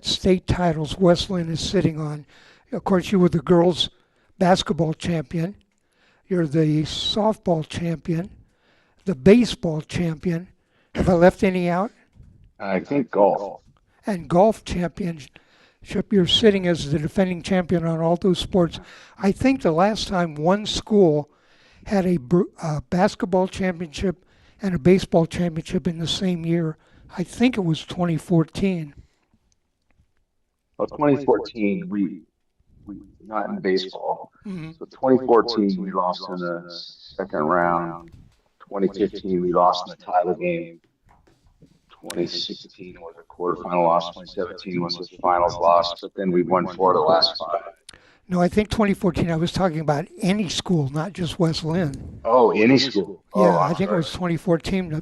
state titles West Linn is sitting on. Of course, you were the girls' basketball champion. You're the softball champion, the baseball champion. Have I left any out? I think golf. And golf championship. You're sitting as the defending champion on all those sports. I think the last time one school had a basketball championship and a baseball championship in the same year, I think it was 2014. Well, 2014, we not in baseball. Mm-hmm. So 2014, we lost in the second round. 2015, we lost in the title game. 2016 was a quarterfinal loss. 2017 was the finals loss. But then we won 4 of the last 5. No, I think 2014, I was talking about any school, not just West Linn. Oh, any school. Yeah, I think it was 2014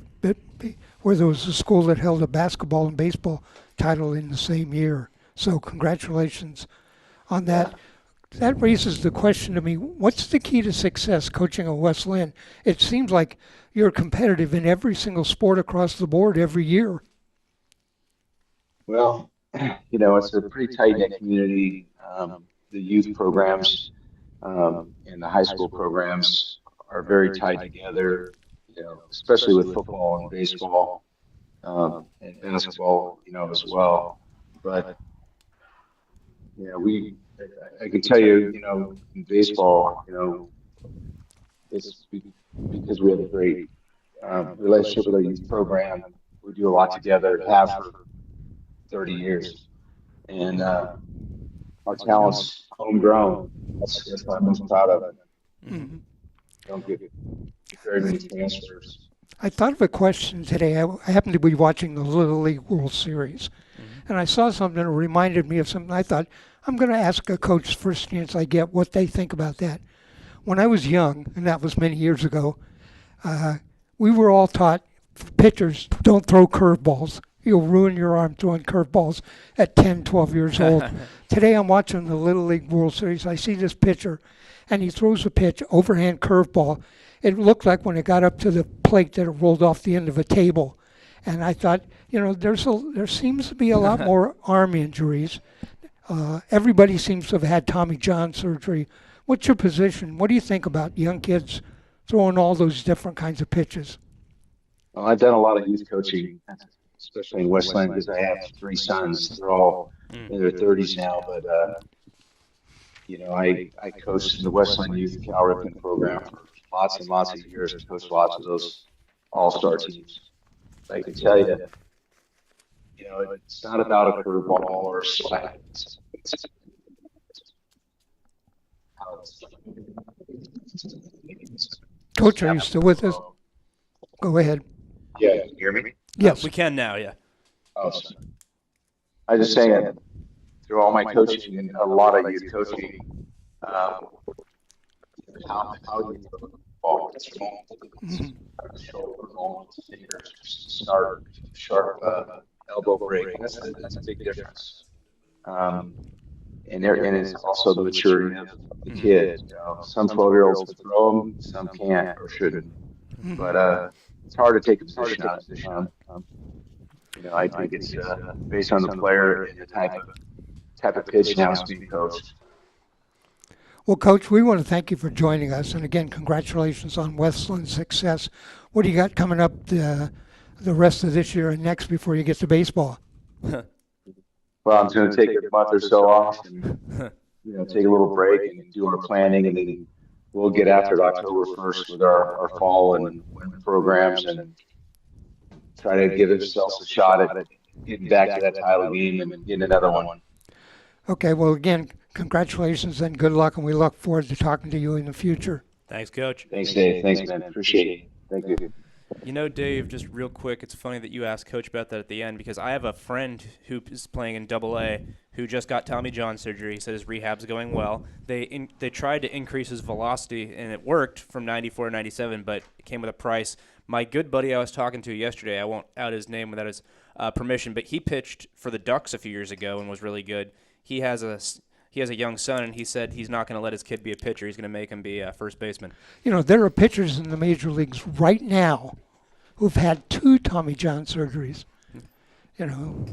where there was a school that held a basketball and baseball title in the same year. So congratulations on that. That raises the question to me, what's the key to success coaching at West Linn? It seems like you're competitive in every single sport across the board every year. Well, it's a pretty tight-knit community. The youth programs and the high school programs are very tied together, especially with football and baseball and basketball, as well. But, I can tell you, in baseball, it's because we have a great relationship with our youth program. We do a lot together, have for 30 years. And our talent's homegrown. That's what I'm most proud of. Mm-hmm. Don't get very many transfers. I thought of a question today. I happened to be watching the Little League World Series, and I saw something that reminded me of something. I thought, I'm going to ask a coach first chance I get what they think about that. When I was young, and that was many years ago, we were all taught, pitchers, don't throw curveballs. You'll ruin your arm throwing curveballs at 10, 12 years old. Today I'm watching the Little League World Series. I see this pitcher, and he throws a pitch, overhand curveball. It looked like when it got up to the plate that it rolled off the end of a table. And I thought, there seems to be a lot more arm injuries. Everybody seems to have had Tommy John surgery. What's your position? What do you think about young kids throwing all those different kinds of pitches? Well, I've done a lot of youth coaching, especially in West Linn, because I have 3 sons. They're all in their 30s now, but I coached in the West Linn Youth Cal Ripken program for lots and lots of years. I coached lots of those all-star teams. I can tell you, it's not about a curveball or a slide. Coach, are you still with us? Go ahead. Yeah, can you hear me? Yes. We can now, yeah. Oh, sorry. I was just saying, through all my coaching and a lot of youth coaching, how you throw the ball, shoulder, fingers, start, sharp elbow break. That's a big difference. And it's also the maturity of the kid. Some 12-year-olds can throw them, some can't or shouldn't. But it's hard to take a position out of position. I think it's based on the player and the type of pitch now is being coached. Well, Coach, we want to thank you for joining us. And again, congratulations on West Linn's success. What do you got coming up the rest of this year and next before you get to baseball? Well, I'm going to take a month or so off and take a little break and do our planning, and then we'll get after it October 1st with our fall and winter programs and try to give ourselves a shot at getting back to that title game and getting another one. Okay, well, again, congratulations and good luck, and we look forward to talking to you in the future. Thanks, Coach. Thanks, Dave. Thanks, man. Appreciate it. Thank you. Dave, just real quick, it's funny that you asked Coach about that at the end, because I have a friend who is playing in Double-A who just got Tommy John surgery. He said his rehab's going well. They tried to increase his velocity, and it worked from 94 to 97, but it came with a price. My good buddy I was talking to yesterday, I won't out his name without his permission, but he pitched for the Ducks a few years ago and was really good. He has a young son, and he said he's not going to let his kid be a pitcher. He's going to make him be a first baseman. There are pitchers in the major leagues right now who've had 2 Tommy John surgeries. you know.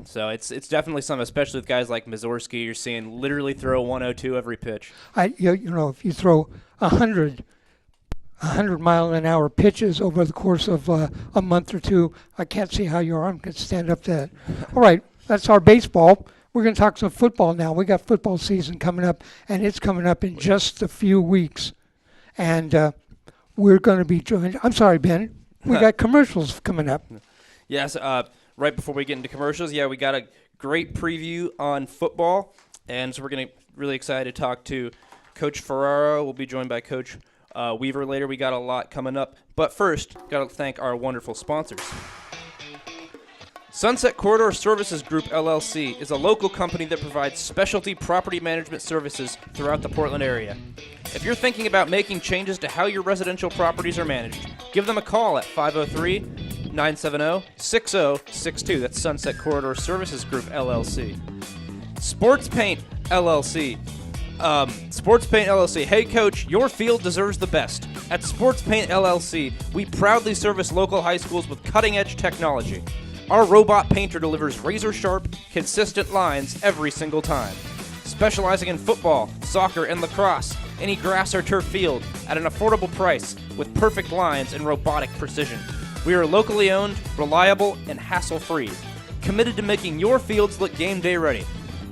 So it's definitely something, especially with guys like Mazurski. You're seeing literally throw 102 every pitch. You know, if you throw 100 mile-an-hour pitches over the course of a month or two, I can't see how your arm could stand up to that. All right, that's our baseball. We're going to talk some football now. We got football season coming up, and it's coming up in just a few weeks. And we're going to be joined. I'm sorry, Ben. We got commercials coming up. Yes, right before we get into commercials, we got a great preview on football, and so we're really excited to talk to Coach Ferraro. We'll be joined by Coach Weaver later. We got a lot coming up, but first, got to thank our wonderful sponsors. Sunset Corridor Services Group, LLC, is a local company that provides specialty property management services throughout the Portland area. If you're thinking about making changes to how your residential properties are managed, give them a call at 503-970-6062. That's Sunset Corridor Services Group, LLC. Sports Paint, LLC. Sports Paint LLC. Hey, Coach, your field deserves the best. At Sports Paint LLC, we proudly service local high schools with cutting-edge technology. Our robot painter delivers razor-sharp, consistent lines every single time. Specializing in football, soccer, and lacrosse, any grass or turf field at an affordable price with perfect lines and robotic precision. We are locally owned, reliable, and hassle-free. Committed to making your fields look game day ready.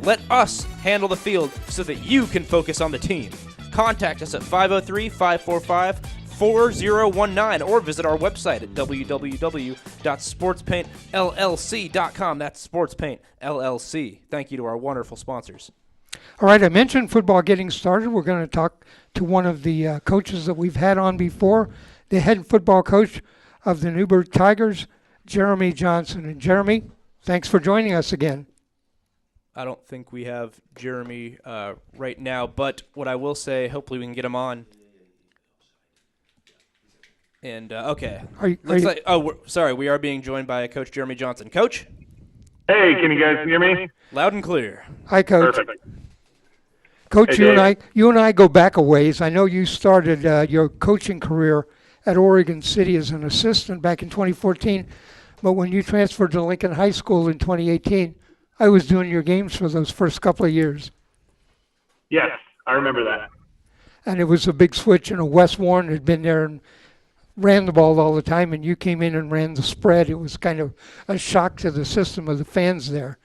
Let us handle the field so that you can focus on the team. Contact us at 503-545-4019 or visit our website at www.sportspaintllc.com. That's Sports Paint LLC. Thank you to our wonderful sponsors. All right, I mentioned football getting started. We're going to talk to one of the coaches that we've had on before, the head football coach of the Newberg Tigers, Jeremy Johnson. And Jeremy, thanks for joining us again. I don't think we have Jeremy right now, but what I will say, hopefully we can get him on. And, okay. Sorry, we are being joined by Coach Jeremy Johnson. Coach? Hey, can you guys hear me? Loud and clear. Hi, Coach. Perfect. Coach, Hey, you and I go back a ways. I know you started your coaching career at Oregon City as an assistant back in 2014, but when you transferred to Lincoln High School in 2018, I was doing your games for those first couple of years. Yes, I remember that. And it was a big switch. Wes Warren had been there and ran the ball all the time, and you came in and ran the spread. It was kind of a shock to the system of the fans there.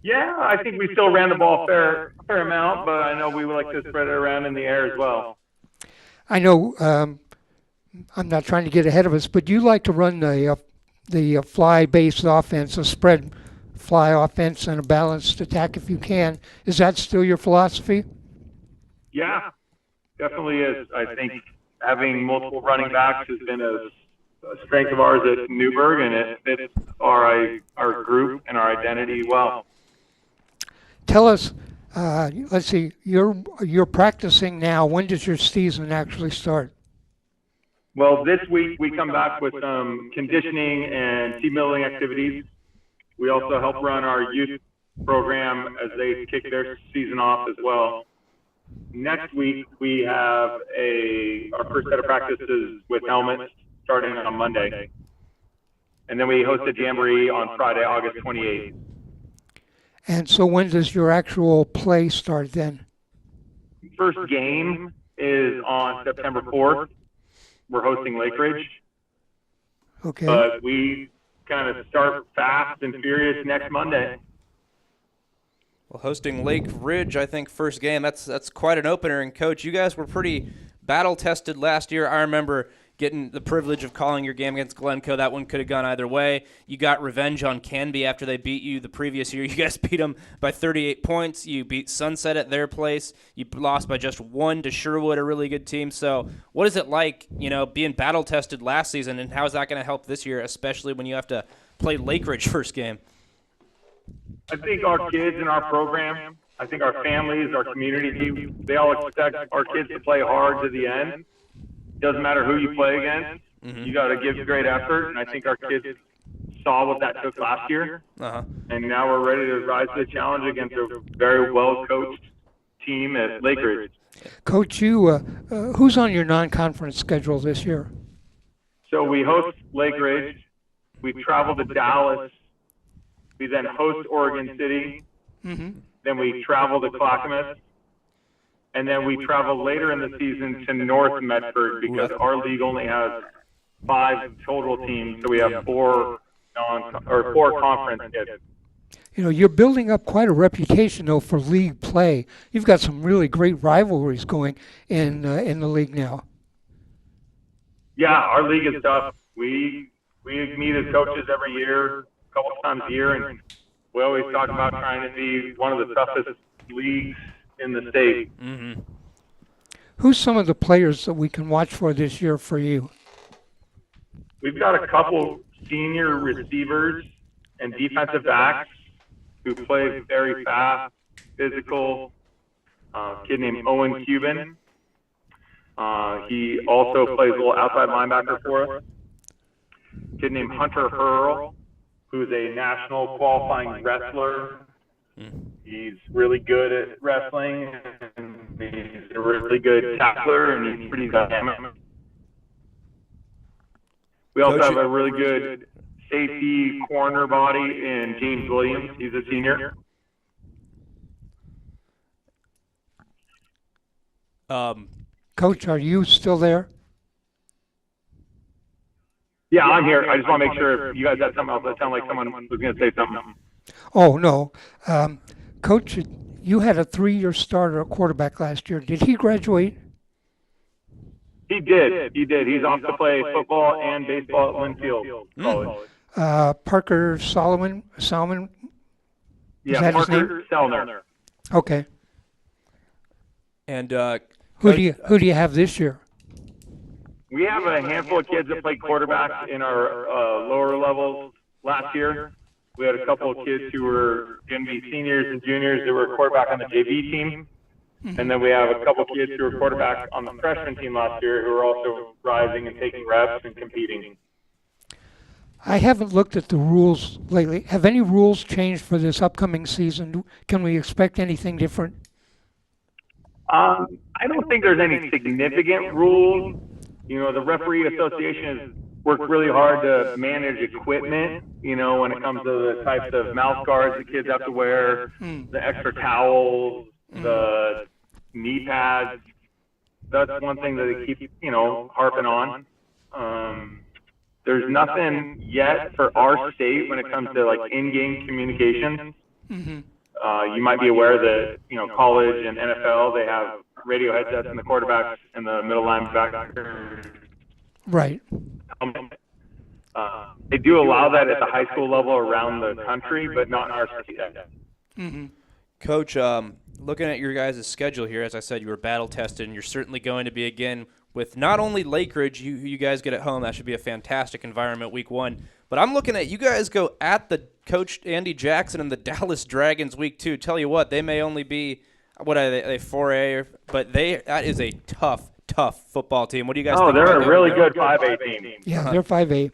Yeah, I think we still ran the ball a fair amount, but I know we would like to spread it around in the air as well. I know I'm not trying to get ahead of us, but you like to run the fly-based offense, a spread fly offense and a balanced attack if you can. Is that still your philosophy? Yeah, definitely is. I think having multiple running backs has been a strength of ours at Newberg, and it fits our group and our identity well. Tell us, let's see, you're practicing now. When does your season actually start? Well, this week we come back with some conditioning and team building activities. We also help run our youth program as they kick their season off as well. Next week we have our first set of practices with helmets starting on Monday. And then we host a jamboree on Friday, August 28th. And so when does your actual play start then? First game is on September 4th. We're hosting Lake Ridge. Okay. But we kind of start fast and furious next Monday. Well, hosting Lake Ridge, I think, first game, that's quite an opener. And, Coach, you guys were pretty battle-tested last year. I remember getting the privilege of calling your game against Glencoe. That one could have gone either way. You got revenge on Canby after they beat you the previous year. You guys beat them by 38 points. You beat Sunset at their place. You lost by just 1 to Sherwood, a really good team. So what is it like, being battle-tested last season, and how is that going to help this year, especially when you have to play Lake Ridge first game? I think our kids in our program, I think our families, our community, they all expect our kids to play hard to the end. Doesn't matter who you play against. Mm-hmm. You got to give great effort, and I think our kids saw what that took last year. Uh-huh. And now we're ready to rise to the challenge against a very well-coached team at Lake Ridge. Coach, who's on your non-conference schedule this year? So we host Lake Ridge, We travel to Dallas. We then host Oregon City. Then we travel to Clackamas. And then we travel later in the season to North Medford because our league only has 5 total teams, so we have 4 conference kids. You know, you're building up quite a reputation, though, for league play. You've got some really great rivalries going in the league now. Yeah, our league is tough. We meet as coaches every year, a couple times a year, and we always talk about trying to be one of the toughest leagues in the state. Who's some of the players that we can watch for this year for you? We've got a couple senior receivers and defensive backs who play very fast, physical. A kid named Owen Cuban. He also plays a little outside linebacker for us. A kid named Hunter Hurl, who's a national qualifying wrestler. He's really good at wrestling, and he's a really good tackler, and he's pretty dynamic. We also have a really good safety corner body in James Williams. He's a senior. Coach, are you still there? Yeah, I'm here. I just want to make sure if you guys had something else. That sounded like someone was going to say something. Oh, no. Coach, you had a 3-year starter at quarterback last year. Did he graduate? He did. He's off to play football and baseball at Linn Field College. Parker Salmon? Yeah, that his Parker Selner. Okay. And Who do you have this year? We have a handful of kids that played quarterback in our lower levels last year. We had a couple of kids who were going to be seniors and juniors that were quarterback on the JV team. And then we have a couple of kids who were quarterback on the freshman team last year who are also rising and taking reps and competing. I haven't looked at the rules lately. Have any rules changed for this upcoming season? Can we expect anything different? I don't think there's any significant rules. You know, the referee association has worked really hard to manage equipment, you know, when it comes to the types of mouth guards the kids have to wear, the extra towels, the knee pads. That's one thing that they keep, you know, harping on. There's nothing yet for our state when it comes to like in-game communications. You might be aware that, you know, college and NFL, they have radio headsets in the quarterbacks and the middle linebacker. Right. They do allow that at the high school level around the country, but not in our state yet. Coach, looking at your guys' schedule here, as I said, you were battle tested, and you're certainly going to be again with not only Lake Ridge, you guys get at home. That should be a fantastic environment week 1. But I'm looking at you guys go at the Coach Andy Jackson and the Dallas Dragons week 2. Tell you what, they may only be, what are they 4A, but that is a tough football team. What do you guys think? They're a really good 5A team. Yeah, they're 5A.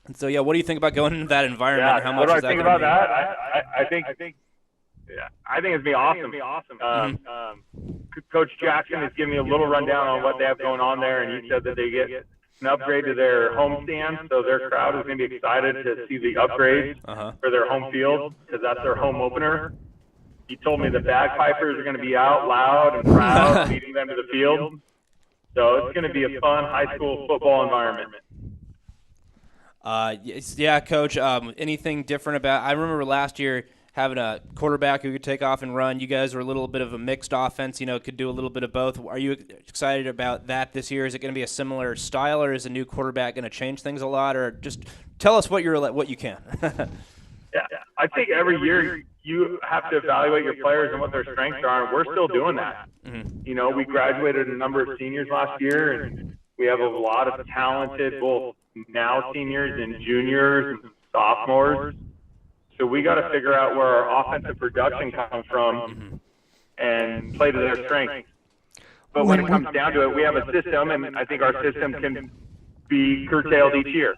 And so, yeah, what do you think about going into that environment? Yeah, How what much do is I think that about that? I think it's be awesome. Coach Jackson has given me a little rundown on what they have going on there, and he said that they get an upgrade to their home stand, so their crowd is going to be excited to see the upgrades for their home field because that's their home opener. He told me the bagpipers are going to be out loud and proud, leading them to the field. So it's going to be a fun high school football environment. Yeah, Coach. Anything different about? I remember last year having a quarterback who could take off and run. You guys were a little bit of a mixed offense. You know, could do a little bit of both. Are you excited about that this year? Is it going to be a similar style, or is a new quarterback going to change things a lot? Or just tell us what you can. Yeah, I think every year you have to evaluate your players and what their strengths are, and we're still doing that. You know, we graduated a number of seniors last year, and we have a lot of talented both now seniors and juniors and sophomores. So we got to figure out where our offensive production comes from and play to their strengths. But when it comes down to it, we have a system, and I think our system can be curtailed each year.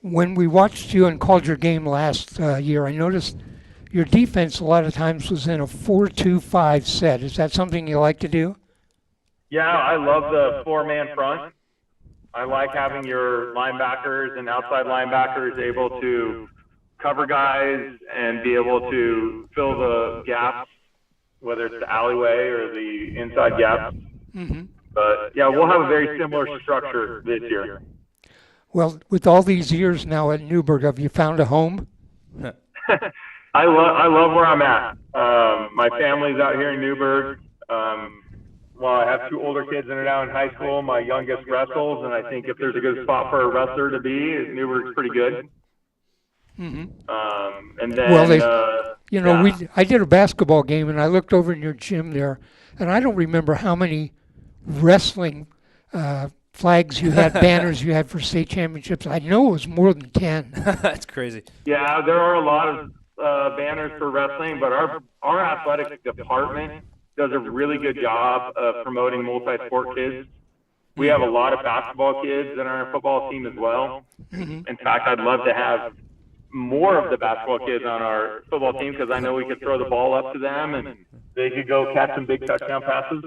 When we watched you and called your game last year, I noticed your defense a lot of times was in a 4-2-5 set. Is that something you like to do? Yeah, I love the 4-man front. I like having your linebackers and outside linebackers able to cover guys and be able to fill the gaps, whether it's the alleyway or the inside gaps. Mm-hmm. But yeah, we'll have a very similar structure this year. Well, with all these years now at Newberg, have you found a home? I love where I'm at. My family's out here in Newberg. Well, I have 2 older kids that are now in high school. My youngest wrestles, and I think if there's a good spot for a wrestler to be, Newberg's pretty good. Mm-hmm. And then, Well, yeah. I did a basketball game, and I looked over in your gym there, and I don't remember how many wrestling flags you had, banners you had for state championships. I know it was more than 10. That's crazy. Yeah, there are a lot of banners for wrestling, but our athletic department does a really good job of promoting multi-sport kids. We have a lot of basketball kids that are on our football team as well. Mm-hmm. In fact, I'd love to have more of the basketball kids on our football team because I know we could throw the ball up to them and they could go catch some big touchdown passes.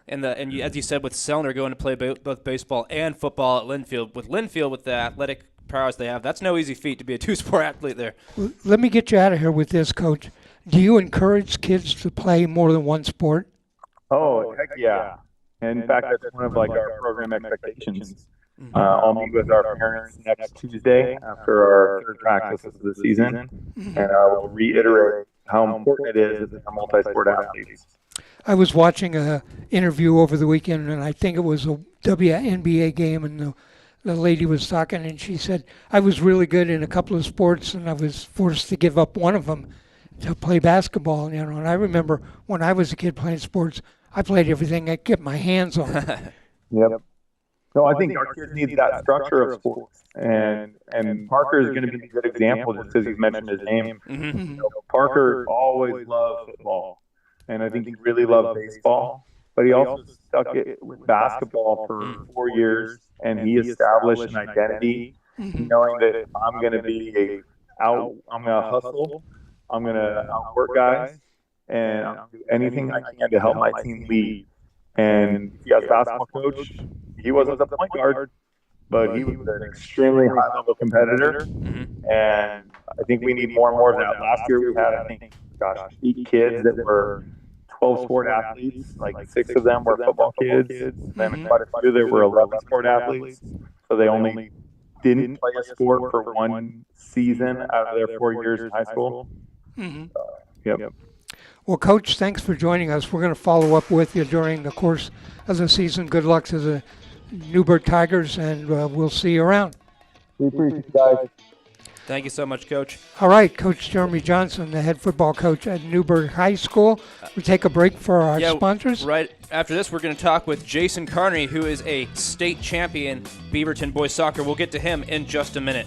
And as you said, with Sellner going to play both baseball and football at Linfield, with the athletic prowess they have, that's no easy feat to be a 2-sport athlete there. Well, let me get you out of here with this, Coach. Do you encourage kids to play more than one sport? Oh, heck yeah. And in fact, that's one of our program expectations. I'll meet with our parents next Tuesday after our third practice of the season, and I will reiterate how important it is to become multi-sport athletes. I was watching a interview over the weekend, and I think it was a WNBA game, and the lady was talking, and she said, I was really good in a couple of sports, and I was forced to give up one of them to play basketball. And I remember when I was a kid playing sports, I played everything I could get my hands on. Yep. So I think our kids need that structure of sports, and Parker is going to be a good example just because you've mentioned his name. Mm-hmm. Parker always loved football, and I think he really loved baseball, but he also stuck it with basketball for 4 years, and he established an identity, knowing that I'm going to I'm going to hustle, I'm going to outwork guys, and I'll do anything I can to help my team lead. And he has a basketball coach. He wasn't the point guard, but he was an extremely high-level competitor. And I think we need more and more of that. Last year we had, 8 kids that were 12-sport athletes. Like 6 of them were football kids. Then quite a few that were 11-sport athletes. So they only didn't play a sport for one season out of their 4 years in high school. Yep. Well, Coach, thanks for joining us. We're going to follow up with you during the course of the season. Good luck to the Newberg Tigers, and we'll see you around. We appreciate you guys. Thank you so much, Coach. All right, Coach Jeremy Johnson, the head football coach at Newberg High School. We take a break for our sponsors. Right after this, we're going to talk with Jason Carney, who is a state champion Beaverton boys soccer. We'll get to him in just a minute.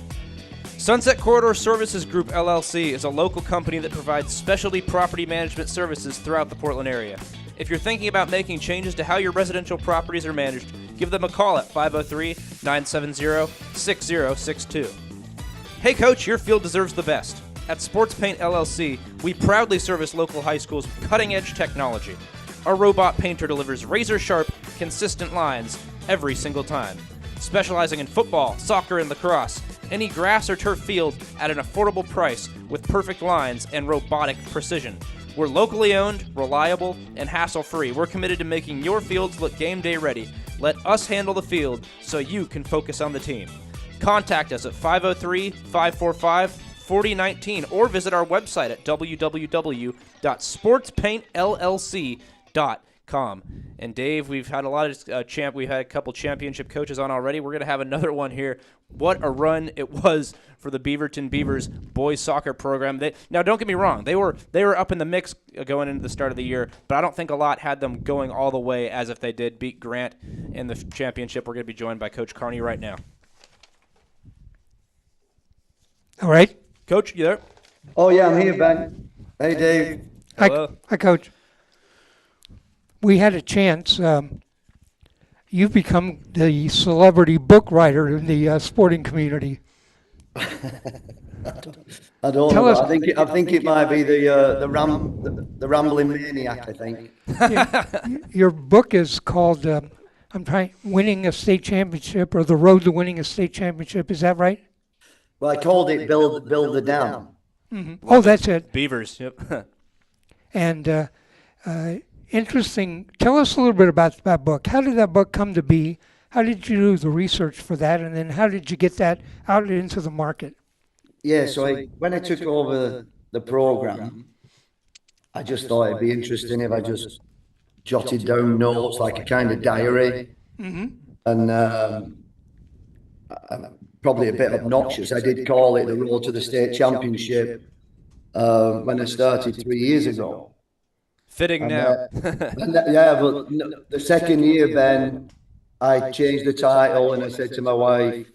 Sunset Corridor Services Group, LLC, is a local company that provides specialty property management services throughout the Portland area. If you're thinking about making changes to how your residential properties are managed, give them a call at 503-970-6062. Hey Coach, your field deserves the best. At SportsPaint LLC, we proudly service local high schools with cutting-edge technology. Our robot painter delivers razor-sharp, consistent lines every single time. Specializing in football, soccer, and lacrosse, any grass or turf field at an affordable price with perfect lines and robotic precision. We're locally owned, reliable, and hassle-free. We're committed to making your fields look game day ready. Let us handle the field so you can focus on the team. Contact us at 503-545-4019 or visit our website at www.sportspaintllc.com. And Dave, we've had a lot of we've had a couple championship coaches on already. We're going to have another one here. What a run it was for the Beaverton Beavers boys soccer program. Now, don't get me wrong, they were up in the mix going into the start of the year, but I don't think a lot had them going all the way as if they did beat Grant in the championship. We're going to be joined by Coach Carney right now. All right. Coach, you there? Oh, yeah, I'm here, Ben. Hey, Dave. Hello. Hi, Coach. We had a chance. You've become the celebrity book writer in the sporting community. I don't Tell know. us- I think it might be the rambling maniac. I think. Your book is called winning a state championship or the road to winning a state championship. Is that right? Well, I called it Build the Dam. Oh, that's it. Beavers. Yep. And interesting. Tell us a little bit about that book. How did that book come to be? How did you do the research for that? And then how did you get that out into the market? Yeah, so when I took over the program, I just thought it'd be interesting if I just jotted down notes like a kind of diary. And probably a bit obnoxious, I did call it the road to the state championship when I started 3 years ago. Fitting now. Yeah, but the second year, Ben, I changed the title and I said to my wife,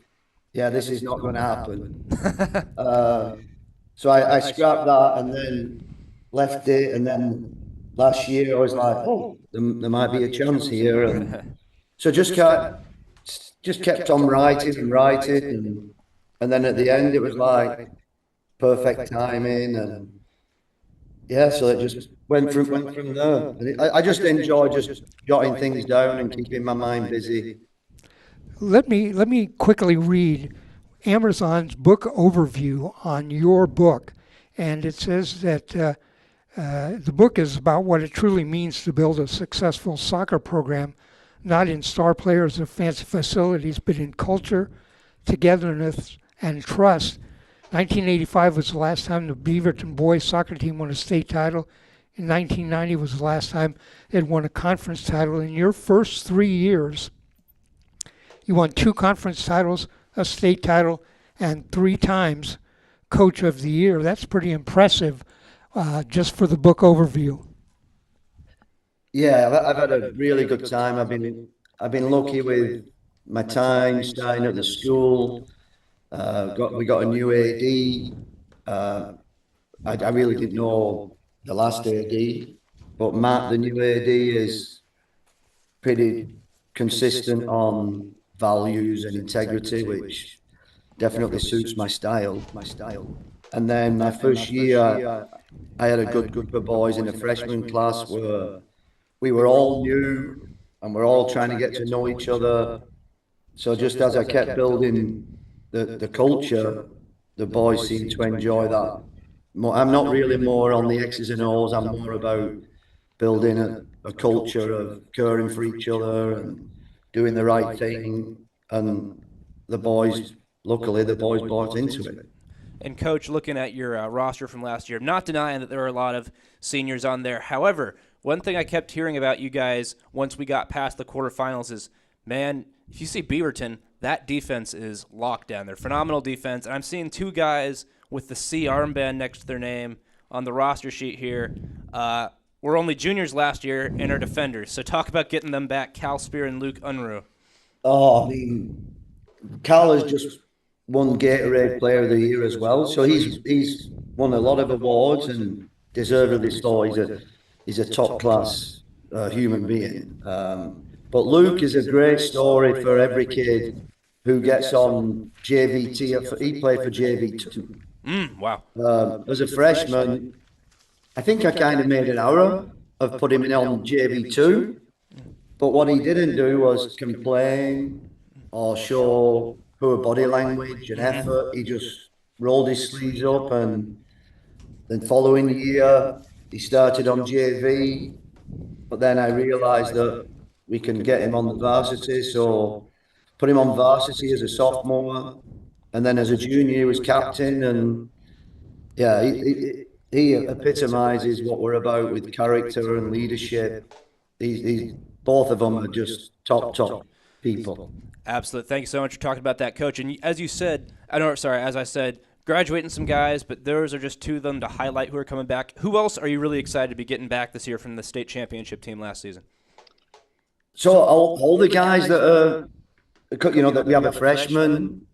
yeah, this is not going to happen. So I scrapped that and then left it. And then last year I was like, oh, there might be a chance here. And so just kept on writing. And then at the end it was like perfect timing. And yeah, so it just went from there. And I just enjoy just jotting things down and keeping my mind busy. Let me quickly read Amazon's book overview on your book, and it says that the book is about what it truly means to build a successful soccer program, not in star players or fancy facilities, but in culture, togetherness, and trust. 1985 was the last time the Beaverton boys soccer team won a state title. In 1990 was the last time it won a conference title. In your first 3 years, you won 2 conference titles, a state title, and 3 times Coach of the Year. That's pretty impressive just for the book overview. Yeah, I've had a really good time. I've been lucky with my time starting at the school. We got a new AD. I really didn't know the last AD, but Matt, the new AD, is pretty consistent on values and integrity, which definitely suits my style. And then my first year, I had a good group of boys in the freshman class where we were all new and we're all trying to get to know each other. So just as I kept building the culture, the boys seemed to enjoy that. I'm not really more on the X's and O's. I'm more about building a culture of caring for each other and doing the right thing. And luckily, the boys bought into it. And Coach, looking at your roster from last year, I'm not denying that there are a lot of seniors on there. However, one thing I kept hearing about you guys once we got past the quarterfinals is, man, if you see Beaverton, that defense is locked down. They're phenomenal defense. And I'm seeing 2 guys with the C armband next to their name on the roster sheet here. We're only juniors last year and are defenders. So talk about getting them back, Cal Spear and Luke Unruh. Oh, I mean, Cal has just won Gatorade Player of the Year as well. So he's won a lot of awards and deservedly so. He's a top class human being. But Luke is a great story for every kid who gets on JVT. He played for JV2. Wow. As a freshman, I think I kind of made an error of putting him on JV2. But what he didn't do was complain or show poor body language and effort. He just rolled his sleeves up, and then following year, he started on JV. But then I realised that we can get him on the varsity, so put him on varsity as a sophomore, and then as a junior he was captain. And yeah, he epitomises what we're about with character and leadership. Both of them are just top people. Absolutely. Thank you so much for talking about that, Coach. And as you said, as I said, graduating some guys, but those are just 2 of them to highlight who are coming back. Who else are you really excited to be getting back this year from the state championship team last season? So all the guys that are, that we have a freshman.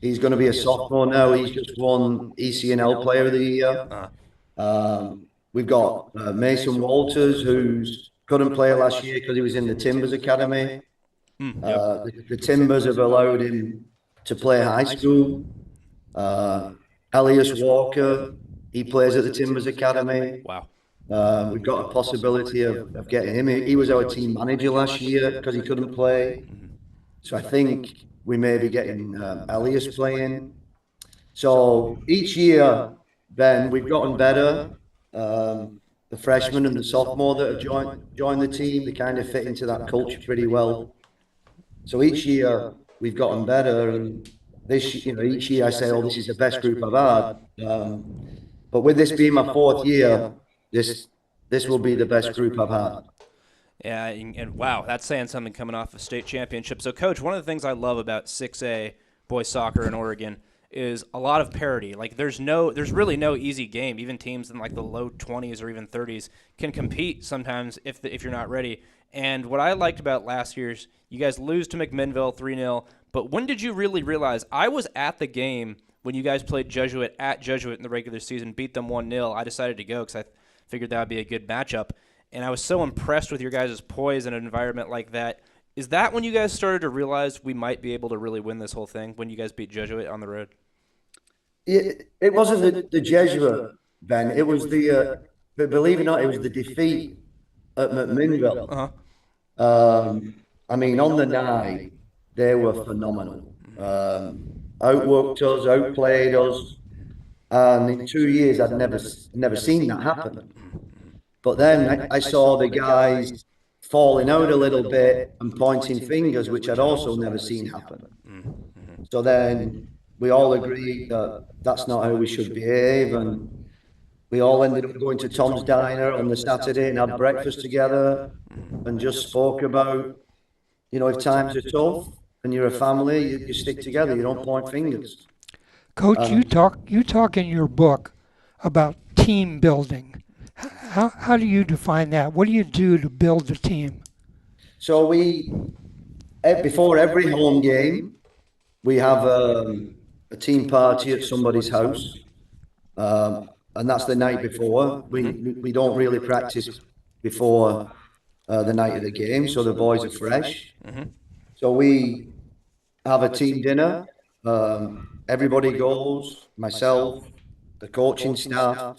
He's going to be a sophomore now. He's just won ECNL Player of the Year. We've got Mason Walters, who's couldn't play last year because he was in the Timbers Academy. The Timbers have allowed him to play high school. Elias Walker, he plays at the Timbers Academy. Wow. We've got a possibility of getting him. He was our team manager last year because he couldn't play. So I think we may be getting Elias playing. So each year, Ben, we've gotten better. The freshmen and the sophomore that have joined the team, they kind of fit into that culture pretty well. So each year we've gotten better, and each year I say, "Oh, this is the best group I've had." But with this being my fourth year, this will be the best group I've had. Yeah, and wow, that's saying something coming off a state championship. So, Coach, one of the things I love about 6A boys soccer in Oregon is a lot of parity. Like, there's really no easy game. Even teams in like the low 20s or even 30s can compete sometimes if you're not ready. And what I liked about last year's, you guys lose to McMinnville 3-0. But when did you really realize? I was at the game when you guys played Jesuit at Jesuit in the regular season, beat them 1-0. I decided to go because I figured that would be a good matchup. And I was so impressed with your guys' poise in an environment like that. Is that when you guys started to realize we might be able to really win this whole thing, when you guys beat Jesuit on the road? It wasn't the Jesuit, Ben. It was believe it or not, it was the defeat at McMinnville. I mean, on the night, they were phenomenal. Outworked us, outplayed us. And in 2 years, I'd never seen that happen. But then I saw the guys falling out a little bit and pointing fingers, which I'd also never seen happen. So then we all agreed that that's not how we should behave, and we all ended up going to Tom's Diner on the Saturday and had breakfast together and just spoke about, if times are tough and you're a family, you stick together, you don't point fingers. Coach, you talk in your book about team building. How do you define that? What do you do to build a team? So before every home game, we have a team party at somebody's house, and that's the night before. We don't really practice before the night of the game, so the boys are fresh. So we have a team dinner. Everybody goes, myself, the coaching staff.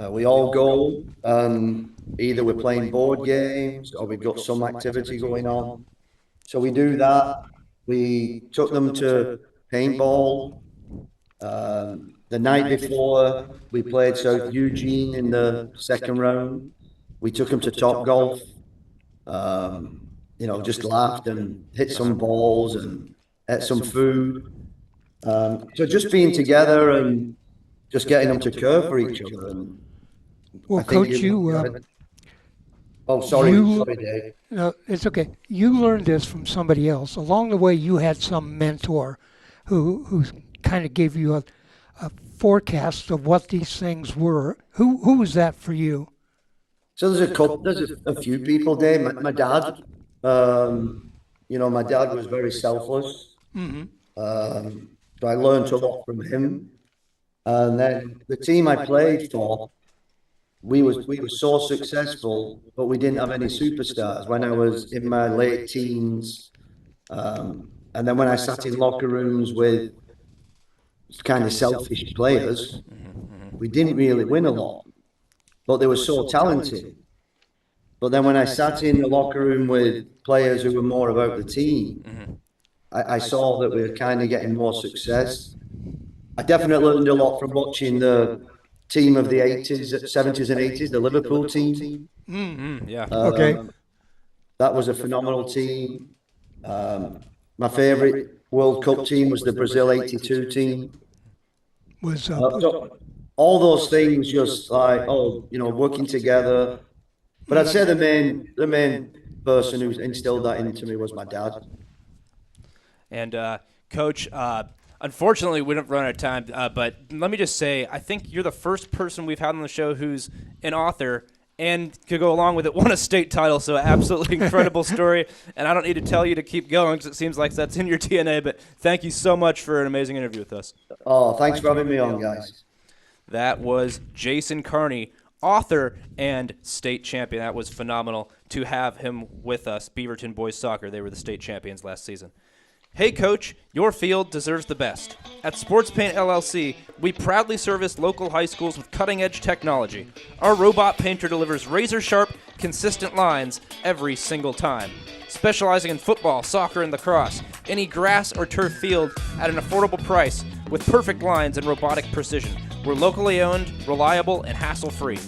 We all go, and either we're playing board games or we've got some activity going on. So we do that. We took them to paintball. The night before, we played South Eugene in the second round. We took them to Topgolf. Just laughed and hit some balls and ate some food. So just being together and just getting them to care for each other. And well, Coach, sorry, Dave. No, it's okay. You learned this from somebody else. Along the way, you had some mentor who kind of gave you a forecast of what these things were. Who was that for you? So there's a few people, Dave. My dad, my dad was very selfless. So I learned a lot from him. And then the team I played for, we were so successful, but we didn't have any superstars when I was in my late teens. And then when I sat in locker rooms with kind of selfish players, we didn't really win a lot, but they were so talented. But then when I sat in the locker room with players who were more about the team, I saw that we were kind of getting more success. I definitely learned a lot from watching the team of the 80s, 70s and 80s, the Liverpool team. Yeah. Okay. That was a phenomenal team. My favorite World Cup team was the Brazil 82 team. So all those things just like, working together. But I'd say the main person who instilled that into me was my dad. And Coach, unfortunately, we don't run out of time, but let me just say, I think you're the first person we've had on the show who's an author and could go along with it, won a state title, so absolutely incredible story. And I don't need to tell you to keep going because it seems like that's in your DNA, but thank you so much for an amazing interview with us. Oh, thanks for having me on, guys. That was Jason Carney, author and state champion. That was phenomenal to have him with us. Beaverton boys soccer, they were the state champions last season. Hey coach, your field deserves the best. At SportsPaint LLC, we proudly service local high schools with cutting-edge technology. Our robot painter delivers razor-sharp, consistent lines every single time. Specializing in football, soccer, and lacrosse, any grass or turf field at an affordable price with perfect lines and robotic precision. We're locally owned, reliable, and hassle-free.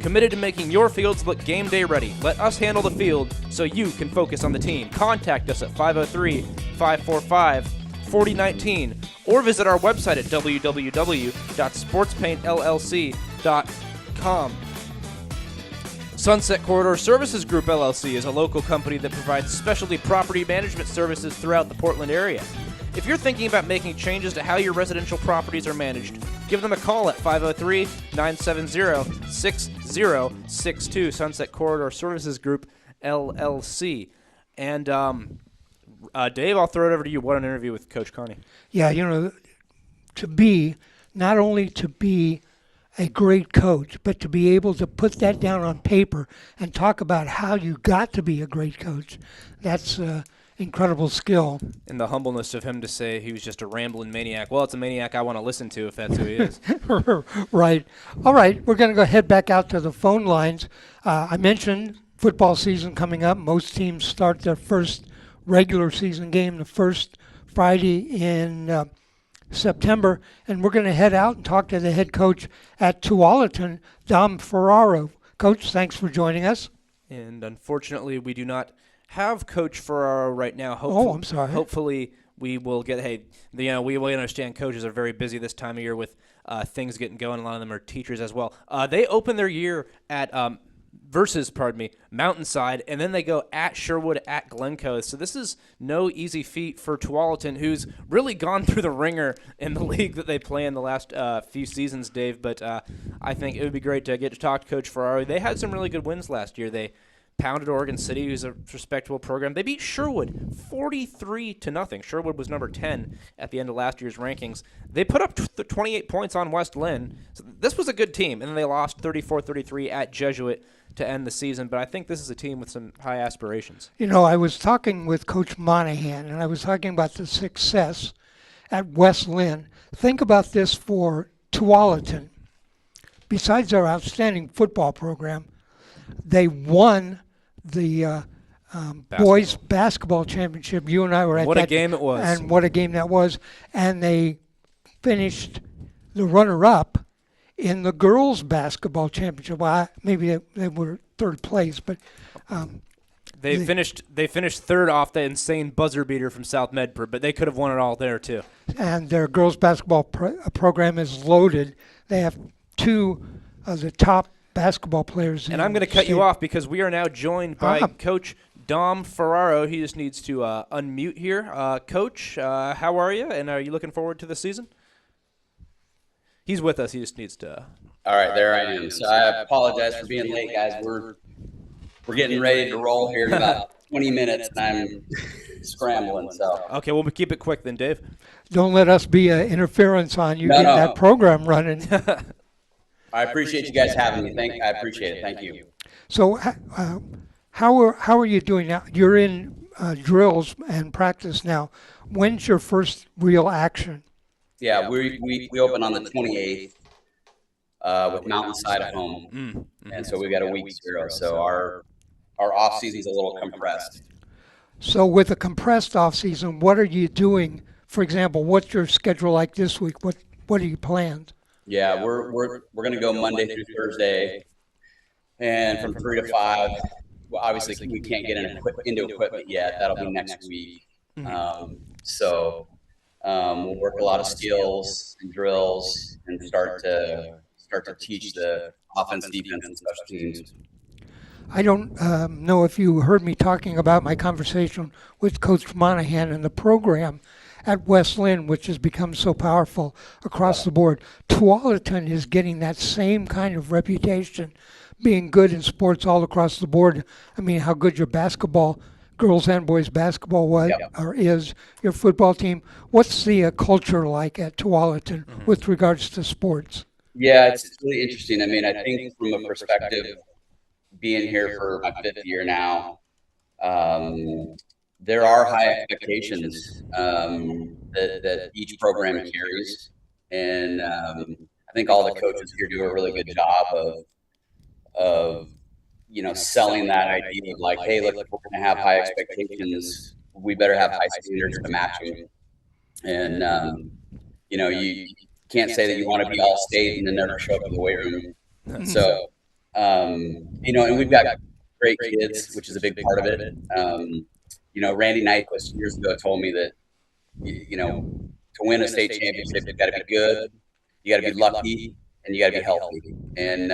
Committed to making your fields look game day ready. Let us handle the field so you can focus on the team. Contact us at 503-545-4019 or visit our website at www.sportspaintllc.com. Sunset Corridor Services Group LLC is a local company that provides specialty property management services throughout the Portland area. If you're thinking about making changes to how your residential properties are managed, give them a call at 503-970-6062, Sunset Corridor Services Group, LLC. And Dave, I'll throw it over to you. What an interview with Coach Carney. Yeah, not only to be a great coach, but to be able to put that down on paper and talk about how you got to be a great coach, that's incredible skill. And the humbleness of him to say he was just a rambling maniac. Well, it's a maniac I want to listen to if that's who he is. Right. All right, we're going to go head back out to the phone lines. I mentioned football season coming up. Most teams start their first regular season game the first Friday in September, and we're going to head out and talk to the head coach at Tualatin, Dom Ferraro. Coach, thanks for joining us. And unfortunately, we do not have Coach Ferraro right now. I'm sorry. Hopefully, we will get. We understand coaches are very busy this time of year with things getting going. A lot of them are teachers as well. They open their year at Mountainside, and then they go at Sherwood, at Glencoe. So this is no easy feat for Tualatin, who's really gone through the ringer in the league that they play in the last few seasons, Dave. But I think it would be great to get to talk to Coach Ferraro. They had some really good wins last year. They pounded Oregon City, who's a respectable program. They beat Sherwood 43-0. Sherwood was number 10 at the end of last year's rankings. They put up 28 points on West Linn. So this was a good team, and then they lost 34-33 at Jesuit to end the season. But I think this is a team with some high aspirations. I was talking with Coach Monahan, and I was talking about the success at West Linn. Think about this for Tualatin. Besides their outstanding football program, they won the boys basketball championship. You and I were at that. What a game it was. And what a game that was. And they finished the runner-up in the girls basketball championship. Well, maybe they were third place, but they finished third off the insane buzzer beater from South Medford, but they could have won it all there too. And their girls basketball program is loaded. They have two of the top basketball players. And I'm going to cut you off because we are now joined by Coach Dom Ferraro. He just needs to unmute here. Coach, how are you? And are you looking forward to the season? He's with us. He just needs to. All right, there I am. So I apologize for being late, guys. We're getting ready to roll here in about 20 minutes, and I'm scrambling. So okay, we'll keep it quick then, Dave. Don't let us be an interference on you getting that program running. I appreciate you guys having me. I appreciate it. Thank you. So, how are you doing now? You're in drills and practice now. When's your first real action? Yeah, we open on the 28th with Mountainside at home, and so we got a week 0. So our off season's a little compressed. So with a compressed off season, what are you doing? For example, what's your schedule like this week? What are you planned? Yeah, we're going to go Monday through Thursday, and from 3 to 5. Well, obviously we can't get into equipment yet. That'll be next week. So we'll work a lot of skills and drills and start to teach the offense, defense, and special teams. I don't know if you heard me talking about my conversation with Coach Monahan and the program at West Linn, which has become so powerful across the board. Tualatin is getting that same kind of reputation, being good in sports all across the board. I mean, how good your basketball, girls and boys basketball was or is, your football team. What's the culture like at Tualatin with regards to sports? Yeah, it's really interesting. I mean, I think from a perspective, being here for my 5th year now, there are high expectations that each program carries, and I think all the coaches here do a really good job of selling that idea of like, hey, look, if we're going to have high expectations, we better have high standards to match them. And you can't say that you want to be all state and then never show up in the weight room. So and we've got great kids, which is a big part of it. Randy Nyquist years ago told me that, to win a state championship, you've got to be good, you got to be lucky, and you got to be healthy. And,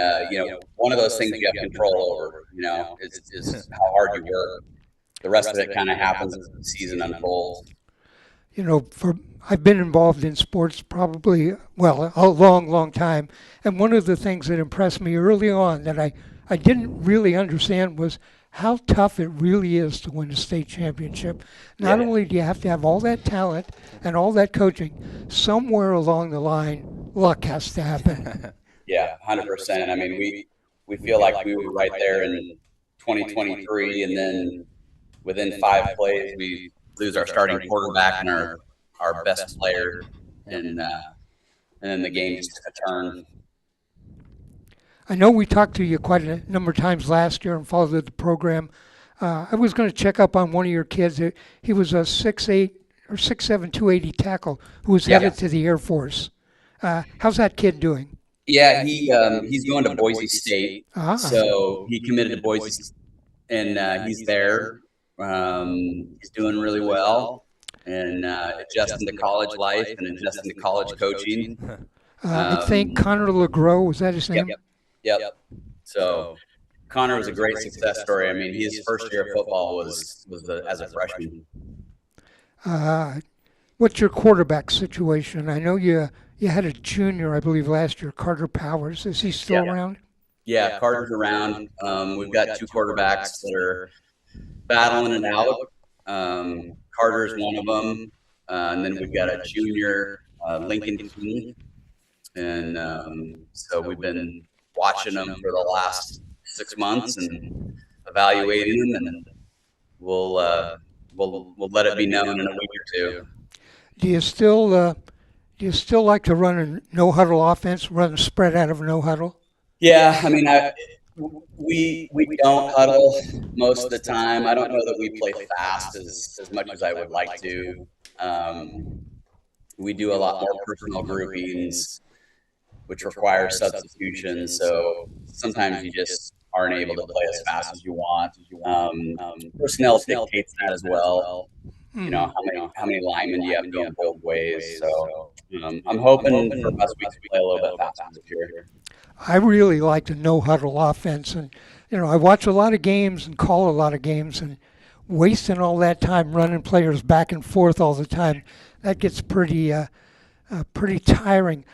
one of those things you have control over, is how hard you work. The rest of it kind of happens as the season unfolds. I've been involved in sports probably, a long, long time. And one of the things that impressed me early on that I didn't really understand was how tough it really is to win a state championship. Not only do you have to have all that talent and all that coaching, somewhere along the line, luck has to happen. Yeah, 100%. I mean, we feel like we were right there in 2023, and then within 5 plays, we lose our starting quarterback and our best player, and then the game just took a turn. I know we talked to you quite a number of times last year and followed the program. I was going to check up on one of your kids. He was a 6'8" or 6'7", 280 tackle who was headed to the Air Force. How's that kid doing? Yeah, he's going to Boise State. So he committed to Boise, and he's there. He's doing really well, and adjusting to college life and adjusting to college coaching. I think Connor LeGros, was that his name? Yep. So Connor was a great success story. I mean, his first year of football was as a freshman. What's your quarterback situation? I know you had a junior, I believe, last year, Carter Powers. Is he still around? Yeah, Carter's around. We've got 2 quarterbacks that are battling it out. Carter's one of them. And then we've got a junior, Lincoln King. And so we've been watching them for the last 6 months and evaluating them, and we'll let it be known in a week or 2. Do you still like to run a no huddle offense, run a spread out of no huddle? Yeah, I mean, we don't huddle most of the time. I don't know that we play fast as much as I would like to. We do a lot more personal groupings, which requires substitution. So sometimes you just aren't able to play as fast as you want. Personnel dictates that as well. How many linemen you have to go both ways. So I'm hoping for us we can play a little bit faster this year. I really like the no huddle offense, and I watch a lot of games and call a lot of games, and wasting all that time running players back and forth all the time, that gets pretty tiring.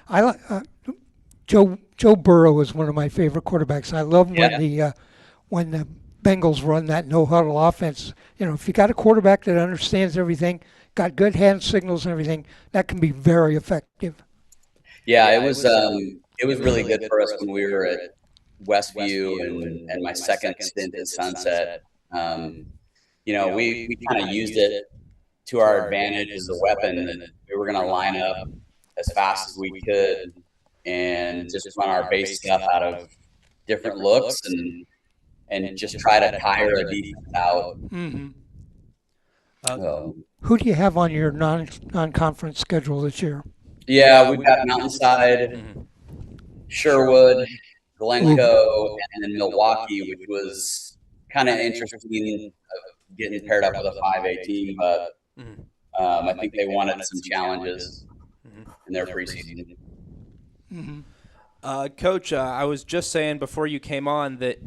Joe Burrow is one of my favorite quarterbacks. I love when the Bengals run that no huddle offense. If you got a quarterback that understands everything, got good hand signals and everything, that can be very effective. Yeah, it was really good for us when we were at Westview and my second stint at Sunset. We kind of used it to our advantage as a weapon, and we were going to line up as fast as we could and just run our base stuff out of different looks and just try to tire a defense out. Mm-hmm. Who do you have on your non-conference schedule this year? Yeah, we've got Mountainside, Sherwood, Glencoe, and then Milwaukee, which was kind of interesting getting paired up with a 5A team, but I think they wanted some challenges in their preseason. Mm-hmm. Coach, I was just saying before you came on that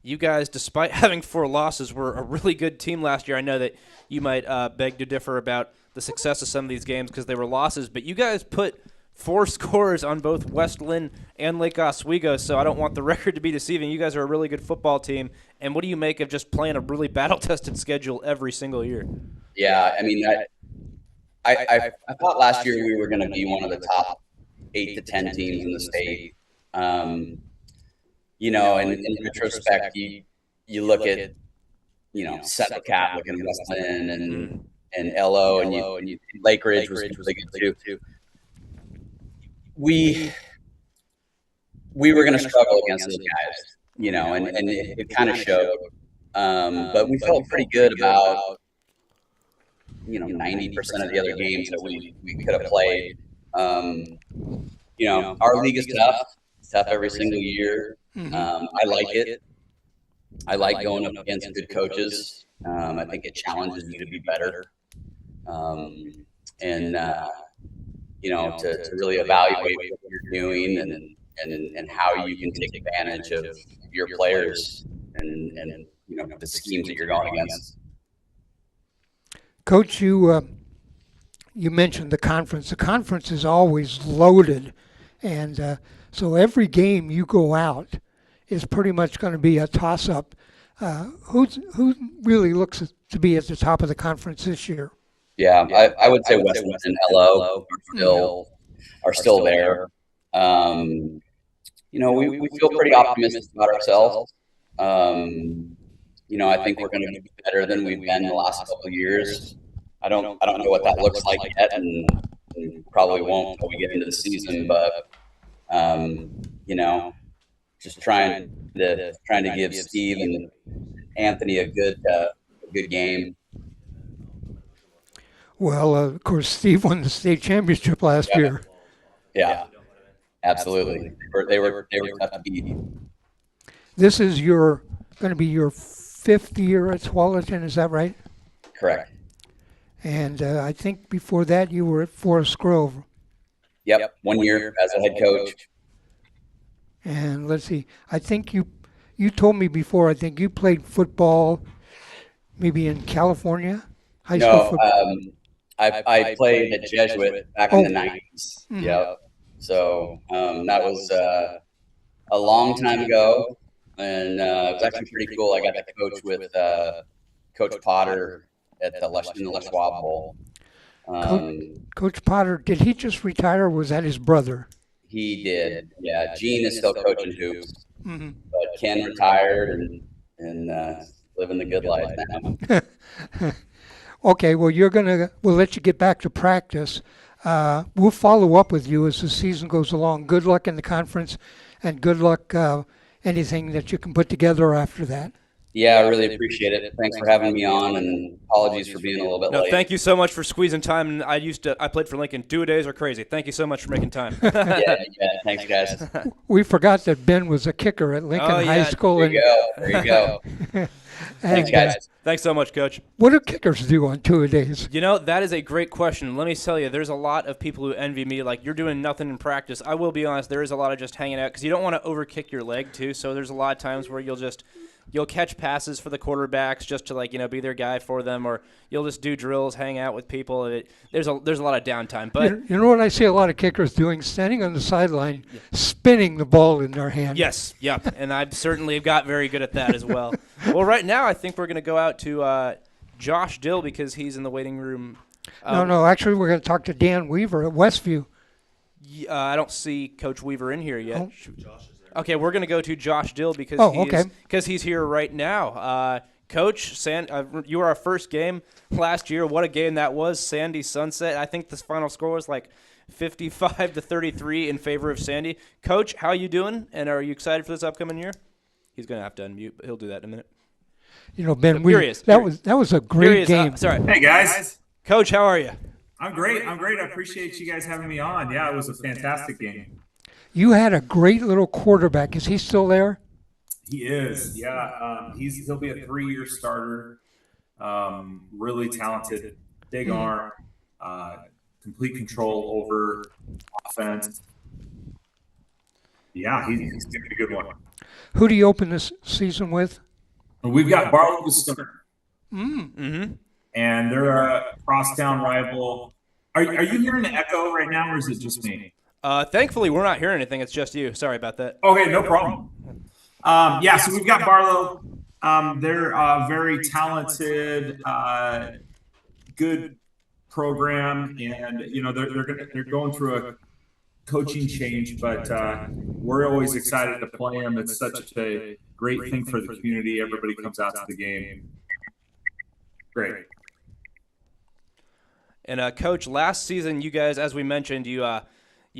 you guys, despite having 4 losses, were a really good team last year. I know that you might beg to differ about the success of some of these games because they were losses, but you guys put 4 scores on both West Linn and Lake Oswego, so I don't want the record to be deceiving. You guys are a really good football team, and what do you make of just playing a really battle-tested schedule every single year? Yeah, I mean, I thought last year we were going to be one of the top 8 to 10 teams in the state. In retrospect, you look at Central Catholic and West Linn and LO and Lake Ridge was really good too. We were going to struggle against those guys, and it kind of showed. But we felt pretty good about 90% of the other games that we could have played. Our league is tough. It's tough every single year. I like it. I like going up against good coaches. I think it challenges you to be better. To really evaluate what you're doing and how you can take advantage of your players and the schemes that you're going against. Coach, you mentioned the conference. The conference is always loaded, and so every game you go out is pretty much going to be a toss-up. Who really looks to be at the top of the conference this year? Yeah, I would say West Linn and LO are still there. We feel pretty optimistic about ourselves. I think we're going to be better than we've been the last couple of years. I don't know what that looks like yet, and probably won't until we get into the season. But just trying to give Steve and Anthony a good game. Well, of course, Steve won the state championship last year. Yeah, absolutely. They were tough to beat. This is going to be your 5th year at Tualatin, is that right? Correct. And I think before that you were at Forest Grove. Yep, 1 year as a head coach. And let's see, I think you told me before, I think you played football maybe in California? High school football? I played at Jesuit back in the 90s. Mm-hmm. Yep. So that was a long time ago, and it was actually pretty cool. I got to coach with Coach Potter at in the Les Schwab Bowl. Coach Potter, did he just retire, or was that his brother? He did. Yeah, Gene is still coaching hoops, but Ken retired and living the good life now. Okay, well, we'll let you get back to practice. We'll follow up with you as the season goes along. Good luck in the conference, and good luck anything that you can put together after that. Yeah, I really appreciate it. Thanks for having me on, and apologies for being a little bit late. Thank you so much for squeezing time. And I played for Lincoln. 2-a-days are crazy. Thank you so much for making time. Yeah, thanks, guys. We forgot that Ben was a kicker at Lincoln High School. There you go. Thanks, guys. Thanks so much, Coach. What do kickers do on 2-a-days? That is a great question. Let me tell you, there's a lot of people who envy me. Like, you're doing nothing in practice. I will be honest, there is a lot of just hanging out because you don't want to overkick your leg, too. So there's a lot of times where you'll catch passes for the quarterbacks just to be their guy for them, or you'll just do drills, hang out with people. There's a lot of downtime. But you know what I see a lot of kickers doing? Standing on the sideline, spinning the ball in their hand. Yes, yep, and I've certainly got very good at that as well. Well, right now I think we're going to go out to Josh Dill because he's in the waiting room. No, actually we're going to talk to Dan Weaver at Westview. I don't see Coach Weaver in here yet. Oh. Okay, we're going to go to Josh Dill because he's here right now. Coach, you were our first game last year. What a game that was. Sandy Sunset. I think the final score was like 55-33 in favor of Sandy. Coach, how you doing? And are you excited for this upcoming year? He's going to have to unmute, but he'll do that in a minute. Ben, that was a great game. Sorry. Hey, guys. Coach, how are you? I'm great. I appreciate you guys having me on. Yeah, it was a fantastic game. You had a great little quarterback. Is he still there? He is. Yeah, he'll be a 3-year starter. Really talented, big arm, complete control over offense. Yeah, he's doing a good one. Who do you open this season with? We've got Barlow with Stunner. Mm-hmm. And they're a crosstown rival. Are you hearing the echo right now, or is it just me? Thankfully, we're not hearing anything. It's just you. Sorry about that. Okay, no problem. So we've got Barlow. They're very talented, good program, and they're going through a coaching change, but we're always excited to play them. It's such a great thing for the community. Everybody comes out to the game. Great. And Coach, last season you guys, as we mentioned, you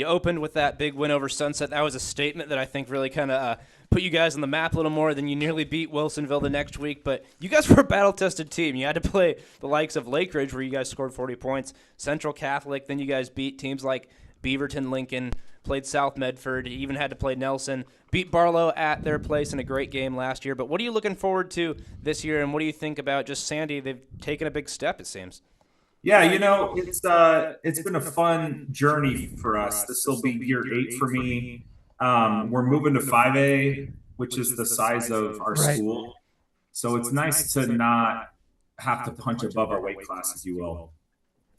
opened with that big win over Sunset. That was a statement that I think really kind of put you guys on the map a little more. Then you nearly beat Wilsonville the next week. But you guys were a battle-tested team. You had to play the likes of Lake Ridge, where you guys scored 40 points, Central Catholic. Then you guys beat teams like Beaverton, Lincoln, played South Medford, you even had to play Nelson, beat Barlow at their place in a great game last year. But what are you looking forward to this year, and what do you think about just Sandy? They've taken a big step, it seems. Yeah, it's been a fun journey for us. This will be year 8 for me. We're moving to 5A, which is the size of our school. So it's nice to not have to punch above our weight class, if you will.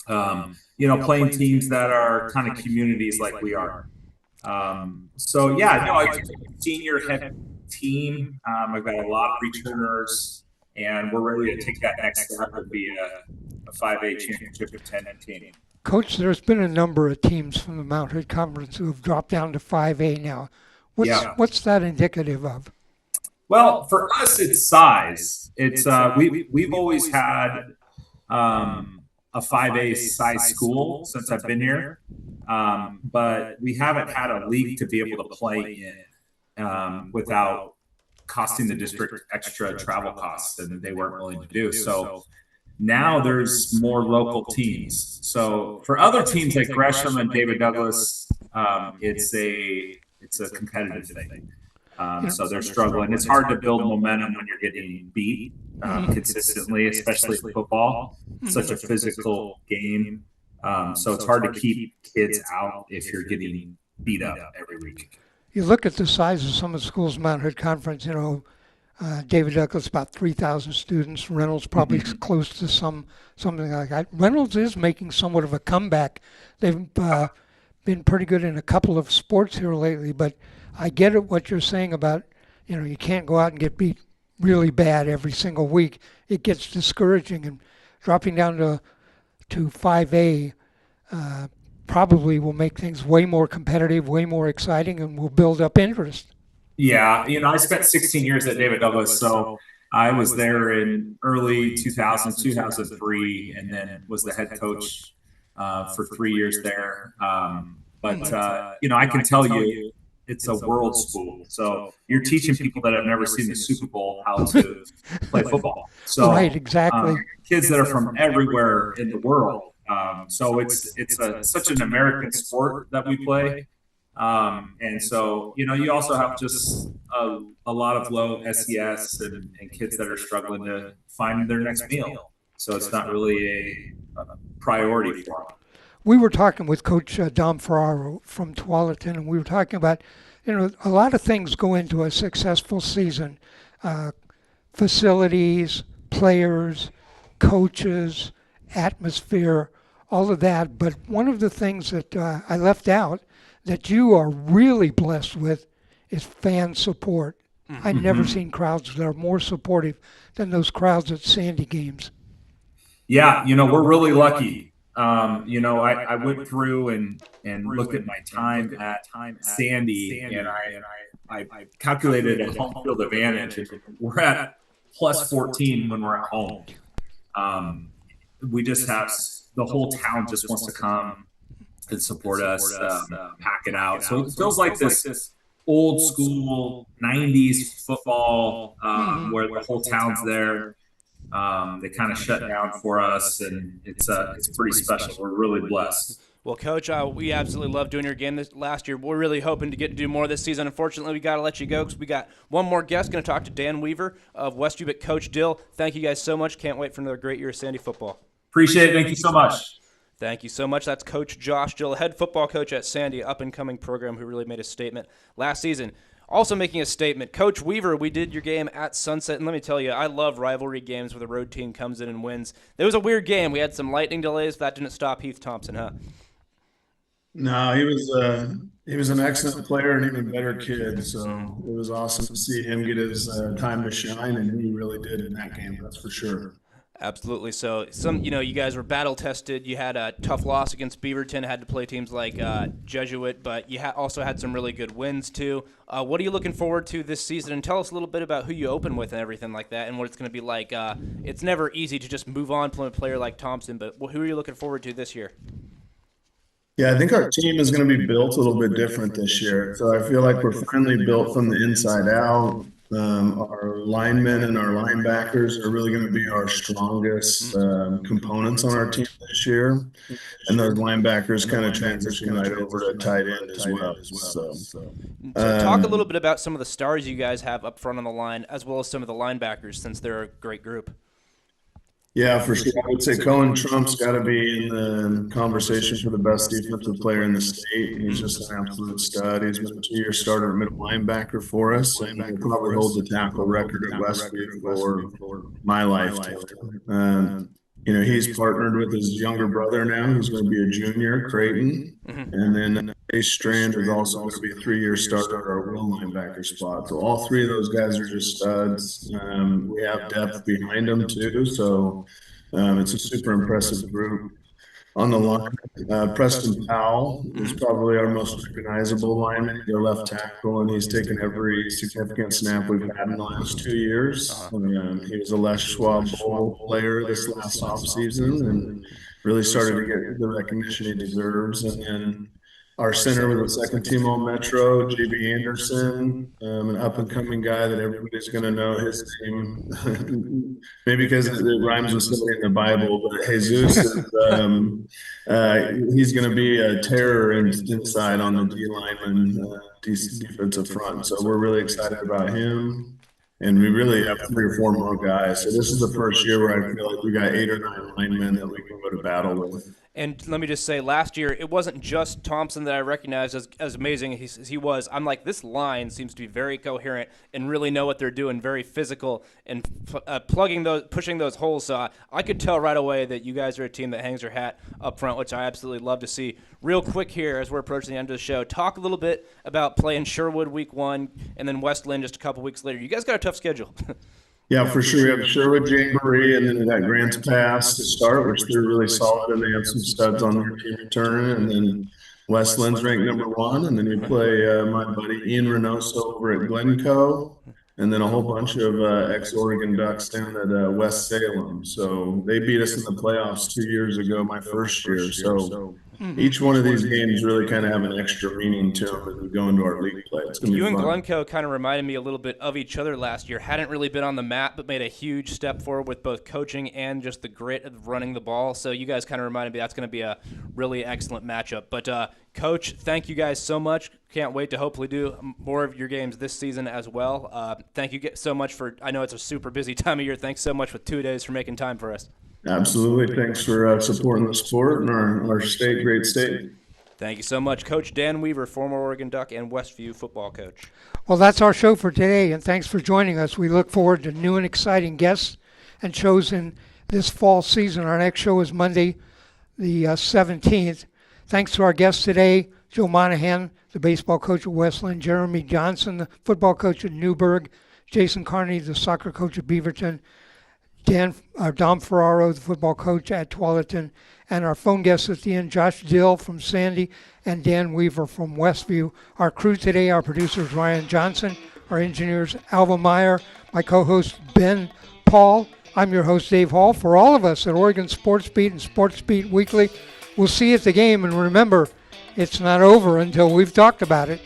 Playing teams that are kind of communities like we are. It's a senior head team. I've got a lot of returners, and we're ready to take that next step and be a 5A championship contending team. Coach, there's been a number of teams from the Mount Hood Conference who have dropped down to 5A now. What's that indicative of? Well, for us, it's size. It's we've always had a 5A size school since I've been here, but we haven't had a league to be able to play in without costing the district extra travel costs, and they weren't willing to do so. Now there's more local teams. So for other teams like Gresham and David Douglas, it's a competitive thing. So they're struggling. It's hard to build momentum when you're getting beat consistently, especially in football. It's such a physical game. So it's hard to keep kids out if you're getting beat up every week. You look at the size of some of the schools in Mount Hood Conference, David Douglas, about 3,000 students. Reynolds probably close to something like that. Reynolds is making somewhat of a comeback. They've been pretty good in a couple of sports here lately, but I get it what you're saying about, you can't go out and get beat really bad every single week. It gets discouraging, and dropping down to 5A probably will make things way more competitive, way more exciting, and will build up interest. Yeah, I spent 16 years at David Douglas, so I was there in early 2000, 2003, and then was the head coach for 3 years there. I can tell you, it's a world school. So you're teaching people that have never seen the Super Bowl how to play football. So right, exactly. Kids that are from everywhere in the world. So it's such an American sport that we play. And so, you also have just a lot of low SES and kids that are struggling to find their next meal. So it's not really a priority for them. We were talking with Coach Dom Ferraro from Tualatin, and we were talking about, a lot of things go into a successful season. Facilities, players, coaches, atmosphere, all of that. But one of the things that I left out that you are really blessed with is fan support. I've never seen crowds that are more supportive than those crowds at Sandy games. Yeah, we're really lucky. I went through and looked at my time at Sandy, and I calculated a home field advantage, and we're at plus 14 when we're at home. We just have the whole town just wants to come and support us, pack it out. So it feels like this old school 90s football where the whole town's there. They kind of shut down for us, and it's pretty special. We're really blessed. Well, Coach, we absolutely loved doing your game last year. We're really hoping to get to do more this season. Unfortunately, we got to let you go because we got one more guest going to talk to Dan Weaver of West Ubik. Coach Dill, thank you guys so much. Can't wait for another great year of Sandy football. Appreciate it. Thank you so much. Thank you so much. That's Coach Josh Dill, head football coach at Sandy, up-and-coming program who really made a statement last season. Also making a statement, Coach Weaver, we did your game at Sunset, and let me tell you, I love rivalry games where the road team comes in and wins. It was a weird game. We had some lightning delays. That didn't stop Heath Thompson, huh? No, he was an excellent player and even better kid. So it was awesome to see him get his time to shine, and he really did in that game. That's for sure. Absolutely. So you guys were battle tested. You had a tough loss against Beaverton. Had to play teams like Jesuit, but you also had some really good wins too. What are you looking forward to this season? And tell us a little bit about who you open with and everything like that, and what it's going to be like. It's never easy to just move on from a player like Thompson, but who are you looking forward to this year? Yeah, I think our team is going to be built a little bit different this year. So I feel like we're finally built from the inside out. Our linemen and our linebackers are really going to be our strongest components on our team this year. And those linebackers kind of transition right over to tight end as well. So talk a little bit about some of the stars you guys have up front on the line, as well as some of the linebackers, since they're a great group. Yeah, for sure. I would say Cohen Trump's got to be in the conversation for the best defensive player in the state. He's just an absolute stud. He's been a 2-year starter at middle linebacker for us, and he probably holds the tackle record at Westview for my lifetime. He's partnered with his younger brother now, who's going to be a junior, Creighton. And then Chase Strand is also going to be a 3-year starter at our will linebacker spot. So all three of those guys are just studs. We have depth behind them too. So it's a super impressive group. On the line, Preston Pahl is probably our most recognizable lineman. He's our left tackle, and he's taken every significant snap we've had in the last 2 years. He was a Les Schwab Bowl player this last offseason and really started to get the recognition he deserves. And then our center was a second team All-Metro, J.B. Anderson, an up-and-coming guy that everybody's going to know his name, maybe because it rhymes with somebody in the Bible, but Jesus is, he's going to be a terror inside on the D-line and defensive front. So we're really excited about him. And we really have 3 or 4 more guys. So this is the first year where I feel like we got 8 or 9 linemen that we can go to battle with. And let me just say, last year, it wasn't just Thompson that I recognized as amazing as he was. I'm like, this line seems to be very coherent and really know what they're doing, very physical and pushing those holes. So I could tell right away that you guys are a team that hangs their hat up front, which I absolutely love to see. Real quick here, as we're approaching the end of the show, talk a little bit about playing Sherwood week 1 and then West Linn just a couple weeks later. You guys got a tough schedule. Yeah, for sure. We have Sherwood, Jamboree, and then we got Grants Pass to start, which they're really solid, and they have some studs on their team return. And then West Lynn's ranked number 1, and then we play my buddy Ian Reynoso over at Glencoe, and then a whole bunch of ex-Oregon Ducks down at West Salem. So they beat us in the playoffs 2 years ago, my first year. So each one of these games really kind of have an extra meaning to them as we go into our league play. It's gonna be and fun. Glencoe kind of reminded me a little bit of each other last year. Hadn't really been on the map, but made a huge step forward with both coaching and just the grit of running the ball. So you guys kind of reminded me that's going to be a really excellent matchup. But Coach, thank you guys so much. Can't wait to hopefully do more of your games this season as well. Thank you so much for, I know it's a super busy time of year. Thanks so much with 2 days for making time for us. Absolutely. Thanks for supporting the sport and our state, great state. Thank you so much. Coach Dan Weaver, former Oregon Duck and Westview football coach. Well, that's our show for today, and thanks for joining us. We look forward to new and exciting guests and shows in this fall season. Our next show is Monday, the 17th. Thanks to our guests today, Joe Monahan, the baseball coach at West Linn, Jeremy Johnson, the football coach at Newberg, Jason Carney, the soccer coach at Beaverton, Dom Ferraro, the football coach at Tualatin, and our phone guests at the end, Josh Dill from Sandy and Dan Weaver from Westview. Our crew today, our producers, Ryan Johnson, our engineers, Alva Meyer, my co-host, Ben Pahl. I'm your host, Dave Hall. For all of us at Oregon SportsBeat and SportsBeat Weekly, we'll see you at the game, and remember, it's not over until we've talked about it.